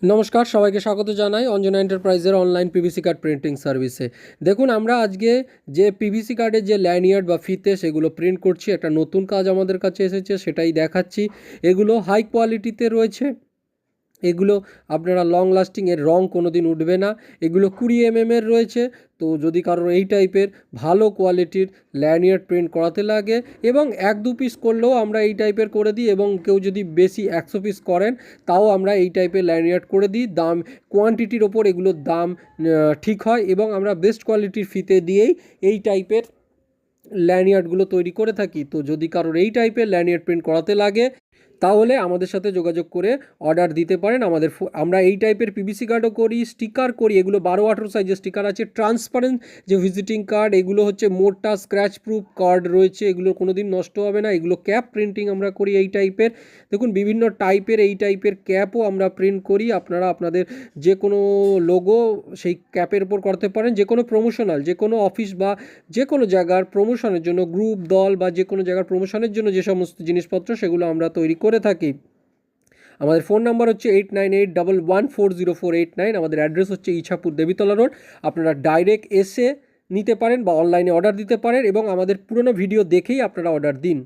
নমস্কার, সবাইকে স্বাগত জানাই অঞ্জনা এন্টারপ্রাইজের অনলাইন পিভিসি কার্ড প্রিন্টিং সার্ভিসে। দেখুন, আমরা আজকে যে পিভিসি কার্ডের যে ল্যানিয়ার্ড বা ফিতে সেগুলো প্রিন্ট করছি, একটা নতুন কাজ আমাদের কাছে এসেছে, সেটাই দেখাচ্ছি। এগুলো হাই কোয়ালিটিতে রয়েছে। এগুলো আপনারা লং লাস্টিং, এর রং কোনো দিন উঠবে না। এগুলো 20 এর রয়েছে। তো যদি কারোর এই টাইপের ভালো কোয়ালিটির ল্যানিয়ার্ড প্রিন্ট করাতে লাগে, এবং 1-2 পিস করলেও আমরা এই টাইপের করে দিই, এবং কেউ যদি বেশি 100 পিস করেন তাও আমরা এই টাইপের ল্যানিয়ার্ড করে দিই। দাম কোয়ান্টিটির ওপর এগুলোর দাম ঠিক হয়, এবং আমরা বেস্ট কোয়ালিটির ফিতে দিয়েই এই টাইপের ল্যানিয়ার্ডগুলো তৈরি করে থাকি। তো যদি কারোর এই টাইপের ল্যানিয়ার্ড প্রিন্ট করাতে লাগে তাহলে আমাদের সাথে যোগাযোগ করে অর্ডার দিতে পারেন। আমরা এই টাইপের পিভিসি কার্ডও করি, স্টিকার করি। এগুলো 12-18 সাইজের স্টিকার আছে। ট্রান্সপারেন্ট যে ভিজিটিং কার্ড, এগুলো হচ্ছে মোটা স্ক্র্যাচ প্রুফ কার্ড রয়েছে, এগুলো কোনো দিন নষ্ট হবে না। এগুলো ক্যাপ প্রিন্টিং আমরা করি এই টাইপের। দেখুন, বিভিন্ন টাইপের এই টাইপের ক্যাপও আমরা প্রিন্ট করি। আপনারা আপনাদের যে কোনো লোগো সেই ক্যাপের উপর করতে পারেন। যে কোনো প্রমোশনাল, যে কোনো অফিস বা যে কোনো জায়গার প্রমোশনের জন্য, গ্রুপ, দল বা যে কোনো জায়গার প্রমোশনের জন্য যে সমস্ত জিনিসপত্র সেগুলো আমরা তৈরি করে থাকি। আমাদের ফোন নাম্বার হচ্ছে 8981140489। আমাদের অ্যাড্রেস হচ্ছে ইছাপুর দেবীতলা রোড। আপনারা ডাইরেক্ট এসে নিতে পারেন বা অনলাইনে অর্ডার দিতে পারেন, এবং আমাদের পুরনো ভিডিও দেখেই আপনারা অর্ডার দিন।